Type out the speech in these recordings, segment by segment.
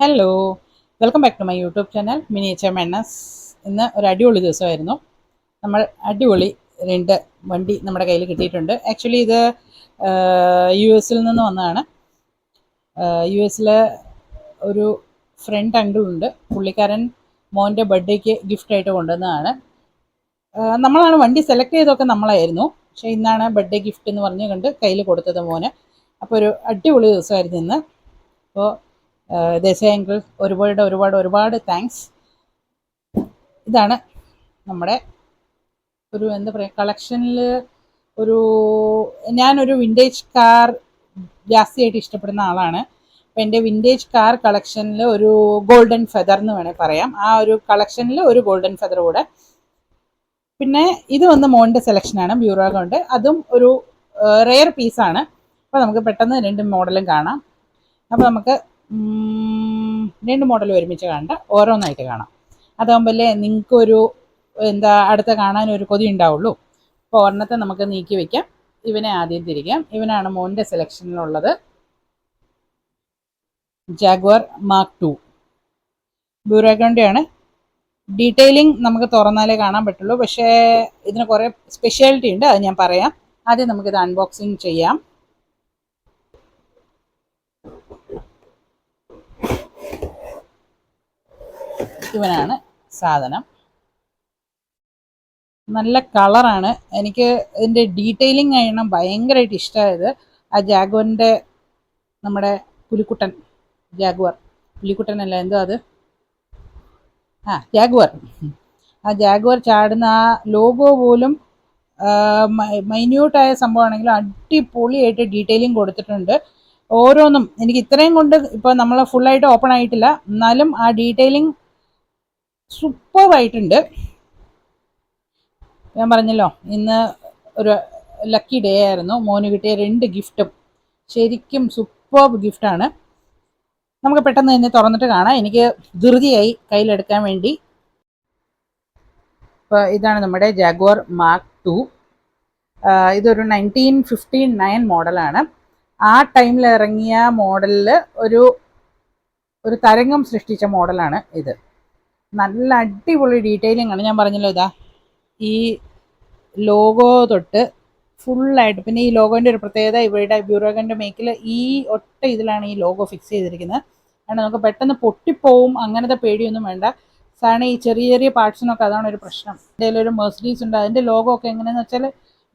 Hello, welcome back to my YouTube channel miniature മെണ്ണസ്. ഇന്ന് ഒരു അടിപൊളി ദിവസമായിരുന്നു. നമ്മൾ അടിപൊളി രണ്ട് വണ്ടി നമ്മുടെ കയ്യിൽ കിട്ടിയിട്ടുണ്ട്. ആക്ച്വലി ഇത് യു എസിൽ നിന്ന് വന്നതാണ്. യു എസിലെ ഒരു ഫ്രണ്ട് അങ്കിൾ ഉണ്ട്. പുള്ളിക്കാരൻ മോൻ്റെ ബർത്ത്ഡേക്ക് ഗിഫ്റ്റായിട്ട് കൊണ്ടുവന്നതാണ്. നമ്മളാണ് വണ്ടി സെലക്ട് ചെയ്തൊക്കെ നമ്മളായിരുന്നു, പക്ഷേ ഇന്നാണ് ബർത്ത്ഡേ ഗിഫ്റ്റ് എന്ന് പറഞ്ഞ് കണ്ട് കയ്യിൽ കൊടുത്തത് മോന്. അപ്പോൾ ഒരു അടിപൊളി ദിവസമായിരുന്നു ഇന്ന്. അപ്പോൾ ദേശീയ അങ്കിൾ ഒരുപാട് ഒരുപാട് ഒരുപാട് താങ്ക്സ്. ഇതാണ് നമ്മുടെ ഒരു എന്താ പറയുക കളക്ഷനിൽ ഒരു ഞാനൊരു വിൻറ്റേജ് കാർ ജാസ്തിയായിട്ട് ഇഷ്ടപ്പെടുന്ന ആളാണ്. അപ്പം എൻ്റെ വിൻറ്റേജ് കാർ കളക്ഷനിൽ ഒരു ഗോൾഡൻ ഫെദർ എന്ന് വേണേൽ പറയാം. ആ ഒരു കളക്ഷനിൽ ഒരു ഗോൾഡൻ ഫെദർ കൂടെ. പിന്നെ ഇത് വന്ന് മോൻ്റെ സെലക്ഷനാണ്, ബ്യൂറോ കൊണ്ട്. അതും ഒരു റെയർ പീസാണ്. അപ്പോൾ നമുക്ക് പെട്ടെന്ന് രണ്ട് മോഡലും കാണാം. അപ്പോൾ നമുക്ക് രണ്ട് മോഡൽ ഒരുമിച്ച് കാണണ്ട, ഓരോന്നായിട്ട് കാണാം. അതാകുമ്പോഴല്ലേ നിങ്ങൾക്കൊരു എന്താ അടുത്ത കാണാനൊരു കൊതി ഉണ്ടാവുള്ളൂ. അപ്പോൾ ഒരെണ്ണത്തെ നമുക്ക് നീക്കി വയ്ക്കാം. ഇവനെ ആദ്യം തിരിക്കാം. ഇവനാണ് മോൻ്റെ സെലക്ഷനിലുള്ളത്, ജാഗ്വർ മാർക്ക് 2 ബ്യൂറോഗോണ്ടിയാണ്. ഡീറ്റെയിലിംഗ് നമുക്ക് തുറന്നാലേ കാണാൻ പറ്റുള്ളൂ, പക്ഷേ ഇതിന് കുറേ സ്പെഷ്യാലിറ്റി ഉണ്ട്, അത് ഞാൻ പറയാം. ആദ്യം നമുക്കിത് അൺബോക്സിങ് ചെയ്യാം. ഇവനാണ് സാധനം. നല്ല കളറാണ്. എനിക്ക് ഇതിൻ്റെ ഡീറ്റെയിലിംഗ് ആണ് ഭയങ്കരമായിട്ട് ഇഷ്ടമായത്. ആ ജാഗ്വറിൻ്റെ നമ്മുടെ പുലിക്കുട്ടൻ, ജാഗ്വർ പുലിക്കുട്ടനല്ല, എന്തോ അത്, ജാഗ്വർ. ആ ജാഗ്വർ ചാടുന്ന ആ ലോഗോ പോലും മൈന്യൂട്ടായ സംഭവമാണെങ്കിലും അടിപൊളിയായിട്ട് ഡീറ്റെയിലിംഗ് കൊടുത്തിട്ടുണ്ട്. ഓരോന്നും എനിക്ക് ഇത്രയും കൊണ്ട് ഇപ്പോൾ നമ്മൾ ഫുള്ളായിട്ട് ഓപ്പൺ ആയിട്ടില്ല, എന്നാലും ആ ഡീറ്റെയിലിംഗ് സൂപ്പറായിട്ടുണ്ട്. ഞാൻ പറഞ്ഞല്ലോ, ഇന്ന് ഒരു ലക്കി ഡേ ആയിരുന്നു. മോന് കിട്ടിയ രണ്ട് ഗിഫ്റ്റും ശരിക്കും സൂപ്പർ ഗിഫ്റ്റാണ്. നമുക്ക് പെട്ടെന്ന് തന്നെ തുറന്നിട്ട് കാണാം. എനിക്ക് ധൃതിയായി കയ്യിലെടുക്കാൻ വേണ്ടി. ഇപ്പോൾ ഇതാണ് നമ്മുടെ ജാഗ്വർ മാർക്ക് 2. ഇതൊരു 1959 മോഡലാണ്. ആ ടൈമിൽ ഇറങ്ങിയ മോഡലിൽ ഒരു തരംഗം സൃഷ്ടിച്ച മോഡലാണ് ഇത്. നല്ല അടിപൊളി ഡീറ്റെയിലിംഗ് ആണ്. ഞാൻ പറഞ്ഞല്ലോ, ഇതാ ഈ ലോഗോ തൊട്ട് ഫുള്ളായിട്ട്. പിന്നെ ഈ ലോഗോൻ്റെ ഒരു പ്രത്യേകത, ഇവരുടെ ബ്യൂറോഗൻ്റെ മേക്കിൽ ഈ ഒറ്റ ഇതിലാണ് ഈ ലോഗോ ഫിക്സ് ചെയ്തിരിക്കുന്നത്. കാരണം നമുക്ക് പെട്ടെന്ന് പൊട്ടിപ്പോവും, അങ്ങനത്തെ പേടിയൊന്നും വേണ്ട. സാധാരണ ഈ ചെറിയ ചെറിയ പാർട്സിനൊക്കെ അതാണ് ഒരു പ്രശ്നം. എൻ്റെ ഒരു മെർസിഡീസ് ഉണ്ട്, അതിൻ്റെ ലോഗോ ഒക്കെ എങ്ങനെയാണെന്ന് വെച്ചാൽ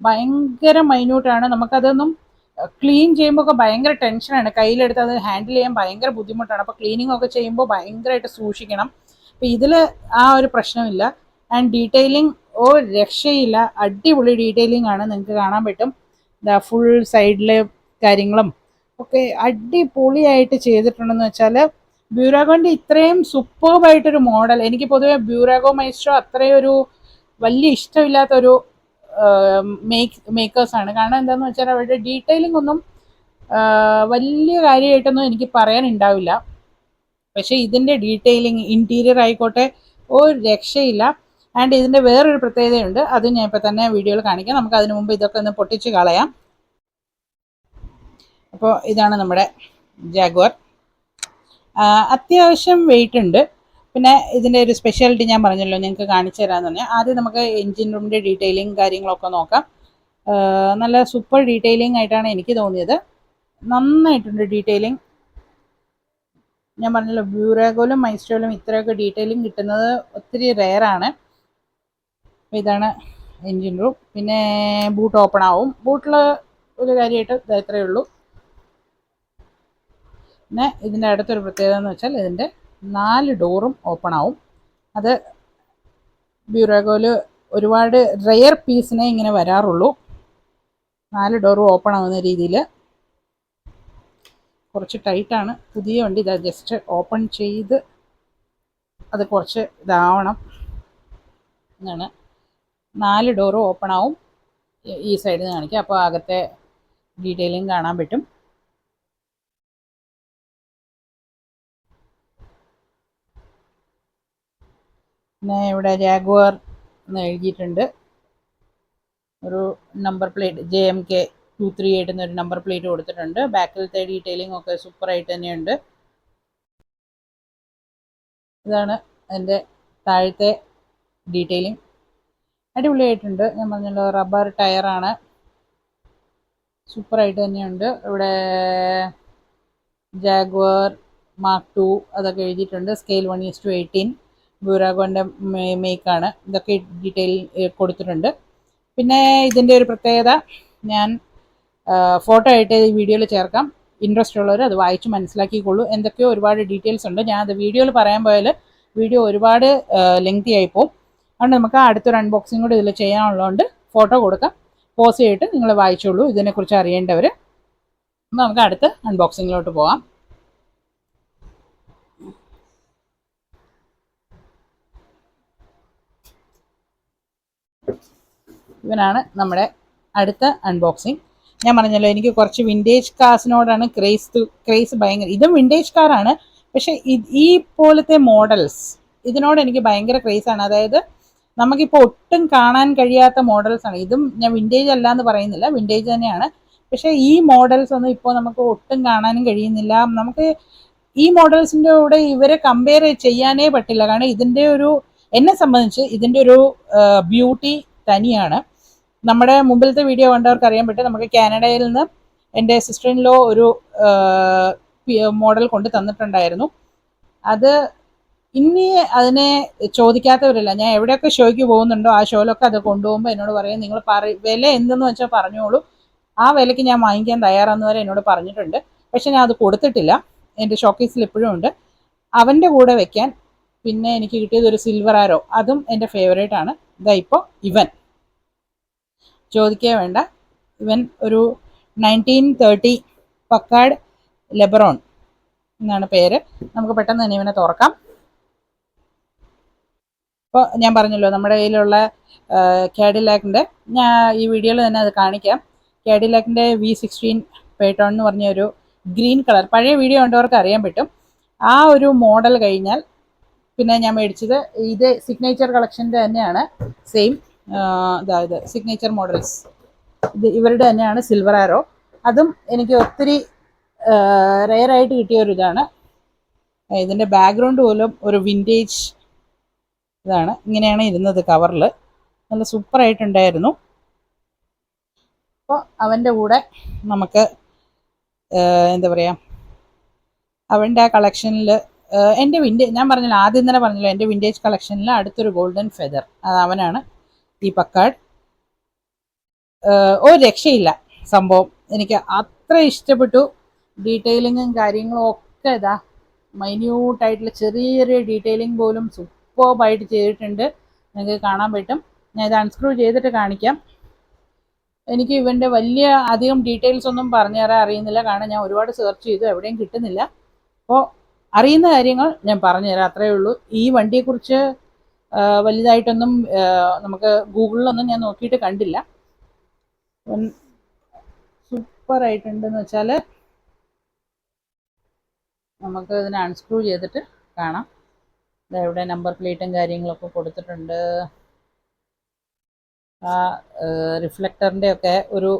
ഭയങ്കര മൈന്യൂട്ടാണ്. നമുക്കതൊന്നും ക്ലീൻ ചെയ്യുമ്പോൾ ഒക്കെ ഭയങ്കര ടെൻഷനാണ്. കയ്യിലെടുത്ത് അത് ഹാൻഡിൽ ചെയ്യാൻ ഭയങ്കര ബുദ്ധിമുട്ടാണ്. അപ്പോൾ ക്ലീനിങ് ഒക്കെ ചെയ്യുമ്പോൾ ഭയങ്കരമായിട്ട് സൂക്ഷിക്കണം. അപ്പോൾ ഇതിൽ ആ ഒരു പ്രശ്നമില്ല. ആൻഡ് ഡീറ്റെയിലിംഗ് രക്ഷയില്ല, അടിപൊളി ഡീറ്റെയിലിംഗ് ആണ്. നിങ്ങൾക്ക് കാണാൻ പറ്റും ഫുൾ സൈഡിലെ കാര്യങ്ങളും ഒക്കെ അടിപൊളിയായിട്ട് ചെയ്തിട്ടുണ്ടെന്ന് വെച്ചാൽ ബ്യൂറാഗോൻ്റെ ഇത്രയും സൂപ്പർബായിട്ടൊരു മോഡൽ എനിക്ക് പൊതുവെ ബ്യൂറാഗോ മൈസ്ട്രോ അത്രയും ഒരു വലിയ ഇഷ്ടമില്ലാത്തൊരു മേക്കേഴ്സാണ്. കാരണം എന്താണെന്ന് വെച്ചാൽ അവരുടെ ഡീറ്റെയിലിംഗ് ഒന്നും വലിയ കാര്യമായിട്ടൊന്നും എനിക്ക് പറയാനുണ്ടാവില്ല. പക്ഷേ ഇതിൻ്റെ ഡീറ്റെയിലിംഗ് ഇൻറ്റീരിയർ ആയിക്കോട്ടെ രക്ഷയില്ല. ആൻഡ് ഇതിൻ്റെ വേറൊരു പ്രത്യേകതയുണ്ട്, അത് ഞാൻ ഇപ്പോൾ തന്നെ വീഡിയോയിൽ കാണിക്കാം. നമുക്ക് അതിനു മുമ്പ് ഇതൊക്കെ ഒന്ന് പൊട്ടിച്ച് കളയാം. അപ്പോൾ ഇതാണ് നമ്മുടെ ജാഗ്വർ. അത്യാവശ്യം വെയിറ്റ് ഉണ്ട്. പിന്നെ ഇതിൻ്റെ ഒരു സ്പെഷ്യാലിറ്റി ഞാൻ പറഞ്ഞല്ലോ, നിങ്ങൾക്ക് കാണിച്ചു തരാമെന്ന് പറഞ്ഞാൽ. ആദ്യം നമുക്ക് എൻജിൻ റൂമിൻ്റെ ഡീറ്റെയിലിംഗ് കാര്യങ്ങളൊക്കെ നോക്കാം. നല്ല സൂപ്പർ ഡീറ്റെയിലിംഗ് ആയിട്ടാണ് എനിക്ക് തോന്നിയത്. നന്നായിട്ടുണ്ട് ഡീറ്റെയിലിംഗ്. ഞാൻ പറഞ്ഞല്ലോ, ബ്യൂറാഗോയിലും മൈസ്ട്രോയിലും ഇത്രയൊക്കെ ഡീറ്റെയിലിംഗ് കിട്ടുന്നത് ഒത്തിരി റെയറാണ്. ഇതാണ് എൻജിൻ റൂം. പിന്നെ ബൂട്ട് ഓപ്പൺ ആവും. ബൂട്ടിൽ ഒരു കാര്യമായിട്ട് ഇത്രയേ ഉള്ളൂ. പിന്നെ ഇതിൻ്റെ അടുത്തൊരു പ്രത്യേകത എന്ന് വെച്ചാൽ ഇതിൻ്റെ 4 ഡോറും ഓപ്പൺ ആവും. അത് ബ്യൂറാഗോയിൽ ഒരുപാട് റെയർ പീസിനെ ഇങ്ങനെ വരാറുള്ളൂ. 4 ഡോറും ഓപ്പൺ ആവുന്ന രീതിയിൽ. കുറച്ച് ടൈറ്റാണ്, പുതിയ വണ്ടി. ഇതാ ജസ്റ്റ് ഓപ്പൺ ചെയ്ത് അത് കുറച്ച് ഇതാവണം എന്നാണ്. 4 ഡോറും ഓപ്പൺ ആവും. ഈ സൈഡിൽ നിന്ന് കാണിക്കാം, അപ്പോൾ അകത്തെ ഡീറ്റെയിലിംഗ് കാണാൻ പറ്റും. പിന്നെ ഇവിടെ ജാഗ്വർ എന്ന് എഴുതിയിട്ടുണ്ട്. ഒരു നമ്പർ പ്ലേറ്റ് JMK238 എന്നൊരു നമ്പർ പ്ലേറ്റ് കൊടുത്തിട്ടുണ്ട്. ബാക്കിലത്തെ ഡീറ്റെയിലിംഗ് ഒക്കെ സൂപ്പറായിട്ട് തന്നെയുണ്ട്. ഇതാണ് അതിൻ്റെ താഴത്തെ ഡീറ്റെയിലിംഗ്. അടിപൊളിയായിട്ടുണ്ട്. ഞാൻ പറഞ്ഞല്ലോ റബ്ബർ ടയറാണ്, സൂപ്പറായിട്ട് തന്നെയുണ്ട്. ഇവിടെ ജാഗ്വർ മാർക്ക് 2 അതൊക്കെ എഴുതിയിട്ടുണ്ട്. സ്കെയിൽ 1:18, ബുരാഗോൻ്റെ മേക്കാണ്. ഇതൊക്കെ ഡീറ്റെയിൽ കൊടുത്തിട്ടുണ്ട്. പിന്നെ ഇതിൻ്റെ ഒരു പ്രത്യേകത ഞാൻ ഫോട്ടോ ആയിട്ട് ഈ വീഡിയോയിൽ ചേർക്കാം. ഇൻട്രസ്റ്റ് ഉള്ളവർ അത് വായിച്ച് മനസ്സിലാക്കിക്കൊള്ളൂ. എന്തൊക്കെയോ ഒരുപാട് ഡീറ്റെയിൽസ് ഉണ്ട്. ഞാൻ അത് വീഡിയോയിൽ പറയാൻ പോയാൽ വീഡിയോ ഒരുപാട് ലെങ്തി ആയിപ്പോവും. അതുകൊണ്ട് നമുക്ക് അടുത്തൊരു അൺബോക്സിങ് കൂടി ഇതിൽ ചെയ്യാനുള്ളതുകൊണ്ട് ഫോട്ടോ കൊടുക്കാം. പോസ് ചെയ്തിട്ട് നിങ്ങൾ വായിച്ചോളൂ ഇതിനെക്കുറിച്ച് അറിയേണ്ടവർ. നമുക്ക് അടുത്ത അൺബോക്സിങ്ങിലോട്ട് പോകാം. ഇവനാണ് നമ്മുടെ അടുത്ത അൺബോക്സിങ്. ഞാൻ പറഞ്ഞല്ലോ എനിക്ക് കുറച്ച് വിൻറ്റേജ് കാർസിനോടാണ് ക്രേസ് ഭയങ്കര. ഇതും വിൻറ്റേജ് കാറാണ്, പക്ഷേ ഈ പോലത്തെ മോഡൽസ് ഇതിനോട് എനിക്ക് ഭയങ്കര ക്രേസാണ്. അതായത് നമുക്കിപ്പോൾ ഒട്ടും കാണാൻ കഴിയാത്ത മോഡൽസാണ്. ഇതും ഞാൻ വിൻറ്റേജ് അല്ല എന്ന് പറയുന്നില്ല, വിൻറ്റേജ് തന്നെയാണ്. പക്ഷേ ഈ മോഡൽസ് ഒന്നും ഇപ്പോൾ നമുക്ക് ഒട്ടും കാണാനും കഴിയുന്നില്ല. നമുക്ക് ഈ മോഡൽസിൻ്റെ കൂടെ ഇവരെ കമ്പയർ ചെയ്യാനേ പറ്റില്ല. കാരണം ഇതിൻ്റെ ഒരു, എന്നെ സംബന്ധിച്ച് ഇതിൻ്റെ ഒരു ബ്യൂട്ടി തനിയാണ്. നമ്മുടെ മുമ്പിലത്തെ വീഡിയോ കണ്ടവർക്ക് അറിയാൻ പറ്റും, നമുക്ക് കാനഡയിൽ നിന്ന് എൻ്റെ സിസ്റ്റർ ഇൻ ലോ ഒരു മോഡൽ കൊണ്ട് തന്നിട്ടുണ്ടായിരുന്നു. അത് ഇനി അതിനെ ചോദിക്കാത്തവരില്ല. ഞാൻ എവിടെയൊക്കെ ഷോയ്ക്ക് പോകുന്നുണ്ടോ ആ ഷോയിലൊക്കെ അത് കൊണ്ടുപോകുമ്പോൾ എന്നോട് പറയും, നിങ്ങൾ വില എന്തെന്ന് വെച്ചാൽ പറഞ്ഞോളൂ, ആ വിലയ്ക്ക് ഞാൻ വാങ്ങിക്കാൻ തയ്യാറാന്ന് വരെ എന്നോട് പറഞ്ഞിട്ടുണ്ട്. പക്ഷെ ഞാൻ അത് കൊടുത്തിട്ടില്ല. എൻ്റെ ഷോക്കേസിൽ ഇപ്പോഴും ഉണ്ട്. അവൻ്റെ കൂടെ വെക്കാൻ പിന്നെ എനിക്ക് കിട്ടിയത് ഒരു സിൽവർ ആരോ, അതും എൻ്റെ ഫേവറേറ്റ് ആണ്. ഇതാ ഇപ്പോൾ ഇവൻ ചോദിക്കേ വേണ്ട. ഇവൻ ഒരു 1930 പക്കാർഡ് ലെബറോൺ എന്നാണ് പേര്. നമുക്ക് പെട്ടെന്ന് തന്നെ ഇവനെ തുറക്കാം. ഇപ്പോൾ ഞാൻ പറഞ്ഞല്ലോ നമ്മുടെ കയ്യിലുള്ള കാഡിലാക്കിൻ്റെ, ഞാൻ ഈ വീഡിയോയിൽ തന്നെ അത് കാണിക്കാം. കാഡിലാക്കിൻ്റെ V16 പേട്ടോൺ എന്ന് പറഞ്ഞ ഒരു ഗ്രീൻ കളർ, പഴയ വീഡിയോ കണ്ടവർക്ക് അറിയാൻ പറ്റും. ആ ഒരു മോഡൽ കഴിഞ്ഞാൽ പിന്നെ ഞാൻ മേടിച്ചത് ഇത് സിഗ്നേച്ചർ കളക്ഷൻ്റെ തന്നെയാണ്. സെയിം അതായത് സിഗ്നേച്ചർ മോഡൽസ് ഇത് ഇവരുടെ തന്നെയാണ് സിൽവർ ആരോ. അതും എനിക്ക് ഒത്തിരി റെയറായിട്ട് കിട്ടിയ ഒരു ഇതാണ്. ഇതിൻ്റെ ബാക്ക്ഗ്രൗണ്ട് പോലും ഒരു വിൻറ്റേജ് ഇതാണ്. ഇങ്ങനെയാണ് ഇരുന്നത് കവറിൽ. നല്ല സൂപ്പറായിട്ടുണ്ടായിരുന്നു. അപ്പോൾ അവൻ്റെ കൂടെ നമുക്ക് എന്താ പറയുക, അവൻ്റെ ആ കളക്ഷനിൽ എൻ്റെ ഞാൻ പറഞ്ഞല്ലോ, ആദ്യം തന്നെ പറഞ്ഞല്ലോ, എൻ്റെ വിൻറ്റേജ് കളക്ഷനിൽ അടുത്തൊരു ഗോൾഡൻ ഫെദർ, അത് അവനാണ് ഈ പക്കാർഡ്. ഒരു രക്ഷയില്ല സംഭവം. എനിക്ക് അത്ര ഇഷ്ടപ്പെട്ടു. ഡീറ്റെയിലിങ്ങും കാര്യങ്ങളും ഒക്കെ ഇതാ മൈന്യൂട്ടായിട്ടുള്ള ചെറിയ ചെറിയ ഡീറ്റെയിലിംഗ് പോലും സൂപ്പർബായിട്ട് ചെയ്തിട്ടുണ്ട്. നിങ്ങൾക്ക് കാണാൻ പറ്റും. ഞാൻ ഇത് അൺസ്ക്രൂ ചെയ്തിട്ട് കാണിക്കാം. എനിക്ക് ഇവൻ്റെ വലിയ അധികം ഡീറ്റെയിൽസ് ഒന്നും പറഞ്ഞു തരാൻ അറിയുന്നില്ല, കാരണം ഞാൻ ഒരുപാട് സെർച്ച് ചെയ്തു, എവിടെയും കിട്ടുന്നില്ല. അപ്പോൾ അറിയുന്ന കാര്യങ്ങൾ ഞാൻ പറഞ്ഞു തരാം, അത്രയേ ഉള്ളൂ. ഈ വണ്ടിയെക്കുറിച്ച് വലുതായിട്ടൊന്നും നമുക്ക് ഗൂഗിളിലൊന്നും ഞാൻ നോക്കിയിട്ട് കണ്ടില്ല. സൂപ്പറായിട്ടുണ്ടെന്ന് വെച്ചാൽ നമുക്ക് ഇതിനെ അൺസ്ക്രൂ ചെയ്തിട്ട് കാണാം. ഇവിടെ നമ്പർ പ്ലേറ്റും കാര്യങ്ങളൊക്കെ കൊടുത്തിട്ടുണ്ട്. ആ റിഫ്ലക്ടറിൻ്റെ ഒക്കെ ഒരു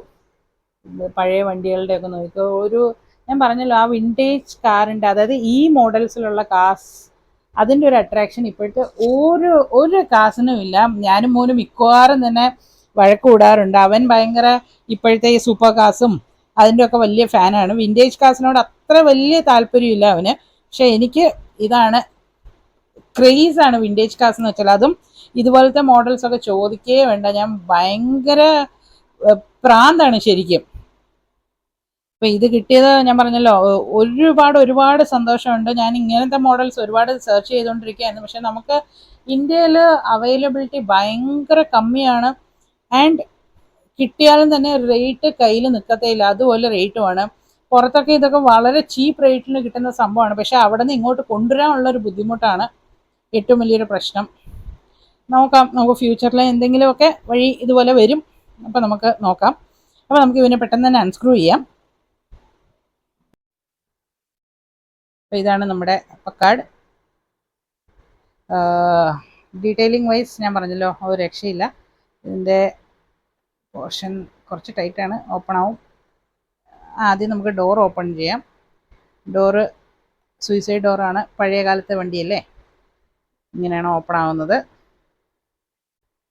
പഴയ വണ്ടികളുടെ ഒക്കെ നോക്കിക്കോ, ഒരു ഞാൻ പറഞ്ഞല്ലോ ആ വിൻറ്റേജ് കാറിൻ്റെ, അതായത് ഈ മോഡൽസിലുള്ള കാർസ്, അതിൻ്റെ ഒരു അട്രാക്ഷൻ ഇപ്പോഴത്തെ ഒരു കാസിനും ഇല്ല. ഞാനും മോനും മിക്കവാറും തന്നെ വഴക്ക് കൂടാറുണ്ട്. അവൻ ഭയങ്കര ഇപ്പോഴത്തെ ഈ സൂപ്പർ കാസും അതിൻ്റെ ഒക്കെ വലിയ ഫാനാണ്. വിൻറ്റേജ് കാസിനോട് അത്ര വലിയ താല്പര്യമില്ല അവന്. പക്ഷെ എനിക്ക് ഇതാണ് ക്രേസാണ് വിൻറ്റേജ് കാസ് എന്ന് വെച്ചാൽ. അതും ഇതുപോലത്തെ മോഡൽസൊക്കെ ചോദിക്കേ വേണ്ട. ഞാൻ ഭയങ്കര പ്രാന്താണ് ശരിക്കും. അപ്പം ഇത് കിട്ടിയത് ഞാൻ പറഞ്ഞല്ലോ, ഒരുപാട് സന്തോഷമുണ്ട്. ഞാൻ ഇങ്ങനത്തെ മോഡൽസ് ഒരുപാട് സെർച്ച് ചെയ്തുകൊണ്ടിരിക്കുകയായിരുന്നു. പക്ഷെ നമുക്ക് ഇന്ത്യയിൽ അവൈലബിലിറ്റി ഭയങ്കര കമ്മിയാണ്. ആൻഡ് കിട്ടിയാലും തന്നെ റേറ്റ് കയ്യിൽ നിൽക്കത്തേയില്ല, അതുപോലെ റേറ്റുമാണ്. പുറത്തൊക്കെ ഇതൊക്കെ വളരെ ചീപ്പ് റേറ്റിന് കിട്ടുന്ന സംഭവമാണ്. പക്ഷെ അവിടെ നിന്ന് ഇങ്ങോട്ട് കൊണ്ടുവരാനുള്ളൊരു ബുദ്ധിമുട്ടാണ് ഏറ്റവും വലിയൊരു പ്രശ്നം. നമുക്ക് ഫ്യൂച്ചറിൽ എന്തെങ്കിലുമൊക്കെ വഴി ഇതുപോലെ വരും. അപ്പം നമുക്ക് നോക്കാം. അപ്പോൾ നമുക്ക് ഇവനെ പെട്ടെന്ന് തന്നെ അൺസ്ക്രൂ ചെയ്യാം. അപ്പോൾ ഇതാണ് നമ്മുടെ പക്കാർഡ്. ഡീറ്റെയിലിംഗ് വൈസ് ഞാൻ പറഞ്ഞല്ലോ, ഒരു രക്ഷയില്ല. ഇതിൻ്റെ പോർഷൻ കുറച്ച് ടൈറ്റാണ്, ഓപ്പൺ ആവും. ആദ്യം നമുക്ക് ഡോർ ഓപ്പൺ ചെയ്യാം. ഡോറ് സൂയിസൈഡ് ഡോറാണ്, പഴയ കാലത്തെ വണ്ടിയല്ലേ. ഇങ്ങനെയാണ് ഓപ്പൺ ആവുന്നത്.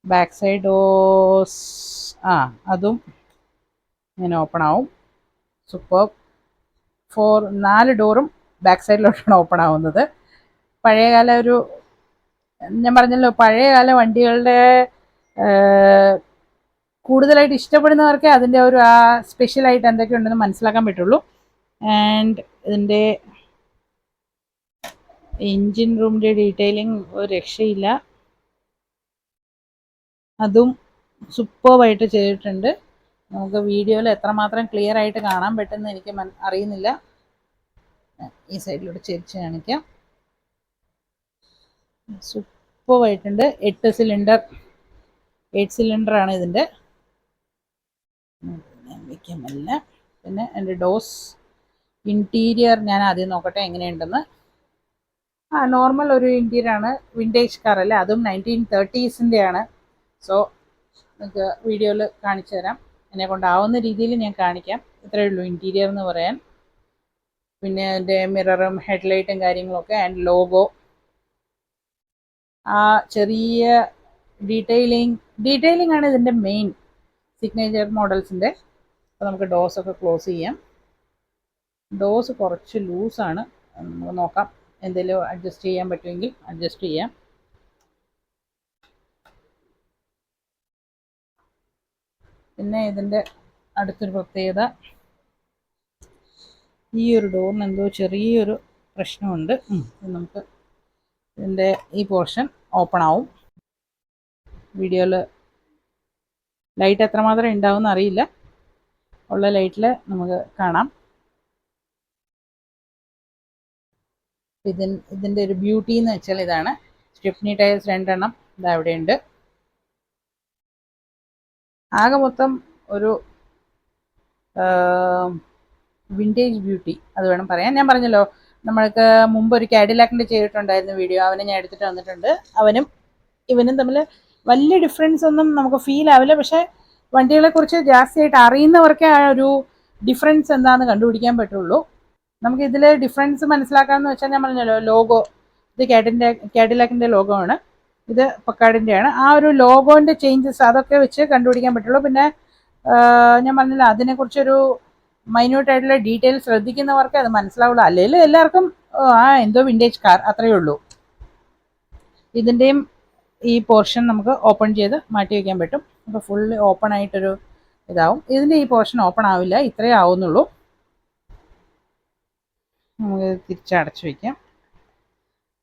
ബാക്ക് സൈഡ് ഡോസ് അതും ഇങ്ങനെ ഓപ്പൺ ആവും. സൂപ്പർ. 4 ഡോറും ബാക്ക് സൈഡിലോട്ടാണ് ഓപ്പൺ ആവുന്നത്. പഴയകാല ഞാൻ പറഞ്ഞല്ലോ, പഴയകാല വണ്ടികളുടെ കൂടുതലായിട്ട് ഇഷ്ടപ്പെടുന്നവർക്ക് അതിൻ്റെ സ്പെഷ്യലായിട്ട് എന്തൊക്കെയുണ്ടെന്ന് മനസ്സിലാക്കാൻ പറ്റുള്ളൂ. ആൻഡ് ഇതിൻ്റെ എൻജിൻ റൂമിൻ്റെ ഡീറ്റെയിലിംഗ് ഒരു രക്ഷയില്ല. അതും സൂപ്പർബായിട്ട് ചെയ്തിട്ടുണ്ട്. നമുക്ക് വീഡിയോയിൽ എത്രമാത്രം ക്ലിയർ ആയിട്ട് കാണാൻ പറ്റുമെന്ന് എനിക്ക് അറിയുന്നില്ല. ഈ സൈഡിലൂടെ ചേർച്ച് കാണിക്കാം. സൂപ്പർബായിട്ടുണ്ട്. 8 സിലിണ്ടറാണ് ഇതിൻ്റെ. വയ്ക്കാമല്ല. പിന്നെ എൻ്റെ ഡോസ് ഇൻറ്റീരിയർ ഞാൻ ആദ്യം നോക്കട്ടെ എങ്ങനെയുണ്ടെന്ന്. നോർമൽ ഒരു ഇൻറ്റീരിയറാണ്. വിൻറ്റേജ് കാറല്ല, അതും 1930s സോ നിങ്ങൾക്ക് വീഡിയോയിൽ കാണിച്ചു തരാം. എന്നെ കൊണ്ടാവുന്ന രീതിയിൽ ഞാൻ കാണിക്കാം. ഇത്രയേ ഉള്ളൂ ഇൻറ്റീരിയർ എന്ന് പറയാൻ. പിന്നെ അതിൻ്റെ മിററും ഹെഡ്ലൈറ്റും കാര്യങ്ങളൊക്കെ ആൻഡ് ലോഗോ, ചെറിയ ഡീറ്റെയിലിംഗ് ആണ് ഇതിൻ്റെ മെയിൻ സിഗ്നേച്ചർ മോഡൽസിൻ്റെ. അപ്പോൾ നമുക്ക് ഡോസൊക്കെ ക്ലോസ് ചെയ്യാം. ഡോസ് കുറച്ച് ലൂസാണ്. നമുക്ക് നോക്കാം, എന്തെങ്കിലും അഡ്ജസ്റ്റ് ചെയ്യാൻ പറ്റുമെങ്കിൽ അഡ്ജസ്റ്റ് ചെയ്യാം. പിന്നെ ഇതിൻ്റെ അടുത്തൊരു പ്രത്യേകത, ഈ ഒരു ഡോറിന് എന്തോ ചെറിയൊരു പ്രശ്നമുണ്ട്. നമുക്ക് ഇതിൻ്റെ ഈ പോർഷൻ ഓപ്പൺ ആവും. വീഡിയോയിൽ ലൈറ്റ് എത്രമാത്രം ഉണ്ടാവുമെന്ന് അറിയില്ല. ഉള്ള ലൈറ്റിൽ നമുക്ക് കാണാം. ഇതിൻ്റെ ഒരു ബ്യൂട്ടി എന്ന് വെച്ചാൽ ഇതാണ്. സ്റ്റിഫ്നി ടയേഴ്സ് 2 എണ്ണം ഇതാ അവിടെയുണ്ട്. ആകെ മൊത്തം ഒരു വിൻറ്റേജ് ബ്യൂട്ടി അത് വേണം പറയാൻ. ഞാൻ പറഞ്ഞല്ലോ, നമ്മൾക്ക് മുമ്പ് ഒരു കാഡിലാക്കിൻ്റെ ചെയ്തിട്ടുണ്ടായിരുന്നു വീഡിയോ. അവനെ ഞാൻ എടുത്തിട്ട് വന്നിട്ടുണ്ട്. അവനും ഇവനും തമ്മിൽ വലിയ ഡിഫറൻസ് ഒന്നും നമുക്ക് ഫീൽ ആവില്ല. പക്ഷേ വണ്ടികളെക്കുറിച്ച് ജാസ്തിയായിട്ട് അറിയുന്നവർക്കേ ആ ഒരു ഡിഫറൻസ് എന്താണെന്ന് കണ്ടുപിടിക്കാൻ പറ്റുള്ളൂ. നമുക്കിതിൽ ഡിഫറൻസ് മനസ്സിലാക്കാമെന്ന് വെച്ചാൽ, ഞാൻ പറഞ്ഞല്ലോ ലോഗോ, ഇത് കാഡിലാക്കിൻ്റെ ലോഗോ ആണ്, ഇത് പക്കാഡിൻ്റെയാണ്. ആ ഒരു ലോഗോൻ്റെ ചേഞ്ചസ് അതൊക്കെ വെച്ച് കണ്ടുപിടിക്കാൻ പറ്റുള്ളൂ. പിന്നെ ഞാൻ പറഞ്ഞില്ല, അതിനെക്കുറിച്ചൊരു മൈന്യൂട്ടായിട്ടുള്ള ഡീറ്റെയിൽസ് ശ്രദ്ധിക്കുന്നവർക്ക് അത് മനസ്സിലാവുള്ളൂ. അല്ലെങ്കിൽ എല്ലാവർക്കും എന്തോ വിൻറ്റേജ് കാർ അത്രയേ ഉള്ളൂ. ഇതിൻ്റെയും ഈ പോർഷൻ നമുക്ക് ഓപ്പൺ ചെയ്ത് മാറ്റി വയ്ക്കാൻ പറ്റും. അപ്പോൾ ഫുള്ളി ഓപ്പൺ ആയിട്ടൊരു ഇതാവും. ഇതിൻ്റെ ഈ പോർഷൻ ഓപ്പൺ ആവില്ല, ഇത്രയേ ആവുന്നുള്ളൂ. നമുക്ക് തിരിച്ചടച്ചു വയ്ക്കാം.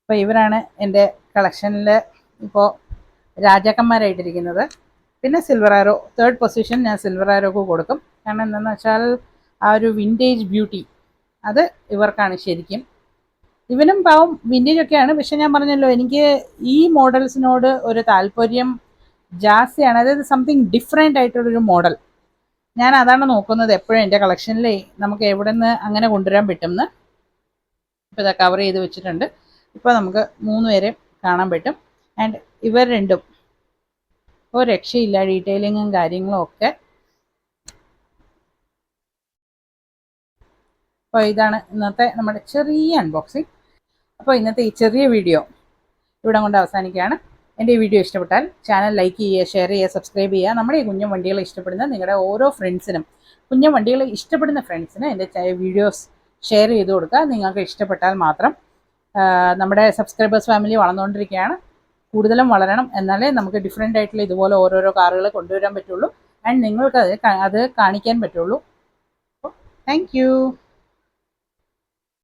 അപ്പോൾ ഇവരാണ് എൻ്റെ കളക്ഷനിൽ ഇപ്പോൾ രാജാക്കന്മാരായിട്ടിരിക്കുന്നത്. പിന്നെ സിൽവർ ആരോ 3rd പൊസിഷൻ ഞാൻ സിൽവർ ആരോക്ക് കൊടുക്കും. കാരണം എന്താണെന്ന് വെച്ചാൽ ആ ഒരു വിൻറ്റേജ് ബ്യൂട്ടി അത് ഇവർക്കാണ് ശരിക്കും. ഇവനും പാവം വിൻറ്റേജ് ഒക്കെയാണ്. പക്ഷെ ഞാൻ പറഞ്ഞല്ലോ, എനിക്ക് ഈ മോഡൽസിനോട് ഒരു താല്പര്യം ജാസ്തിയാണ്. അതായത് സംതിങ് ഡിഫറെൻ്റ് ആയിട്ടുള്ളൊരു മോഡൽ. ഞാൻ അതാണ് നോക്കുന്നത് എപ്പോഴും എൻ്റെ കളക്ഷനിൽ നമുക്ക് എവിടെ നിന്ന് അങ്ങനെ കൊണ്ടുവരാൻ പറ്റുമെന്ന്. ഇപ്പോൾ ഇതാ കവർ ചെയ്ത് വെച്ചിട്ടുണ്ട്. ഇപ്പോൾ നമുക്ക് 3 പേരെ കാണാൻ പറ്റും. ആൻഡ് ഇവർ രണ്ടും ഒരു രക്ഷയില്ല, ഡീറ്റെയിലിങ്ങും കാര്യങ്ങളും ഒക്കെ. അപ്പോൾ ഇതാണ് ഇന്നത്തെ നമ്മുടെ ചെറിയ അൺബോക്സിങ്. അപ്പോൾ ഇന്നത്തെ ഈ ചെറിയ വീഡിയോ ഇവിടെ കൊണ്ട് അവസാനിക്കുകയാണ്. എൻ്റെ ഈ വീഡിയോ ഇഷ്ടപ്പെട്ടാൽ ചാനൽ ലൈക്ക് ചെയ്യുക, ഷെയർ ചെയ്യുക, സബ്സ്ക്രൈബ് ചെയ്യുക. നമ്മുടെ ഈ കുഞ്ഞൻ വണ്ടികളെ ഇഷ്ടപ്പെടുന്ന നിങ്ങളുടെ ഓരോ ഫ്രണ്ട്സിനും, കുഞ്ഞൻ വണ്ടികൾ ഇഷ്ടപ്പെടുന്ന ഫ്രണ്ട്സിന് എൻ്റെ വീഡിയോസ് ഷെയർ ചെയ്ത് കൊടുക്കുക. നിങ്ങൾക്ക് ഇഷ്ടപ്പെട്ടാൽ മാത്രം. നമ്മുടെ സബ്സ്ക്രൈബേഴ്സ് ഫാമിലി വളർന്നുകൊണ്ടിരിക്കുകയാണ്. കൂടുതലും വളരണം, എന്നാലേ നമുക്ക് ഡിഫറെൻ്റ് ആയിട്ടുള്ള ഇതുപോലെ ഓരോരോ കാറുകൾ കൊണ്ടുവരാൻ പറ്റുള്ളൂ. ആൻഡ് നിങ്ങൾക്ക് അത് കാണിക്കാൻ പറ്റുള്ളൂ. അപ്പോൾ താങ്ക് യു.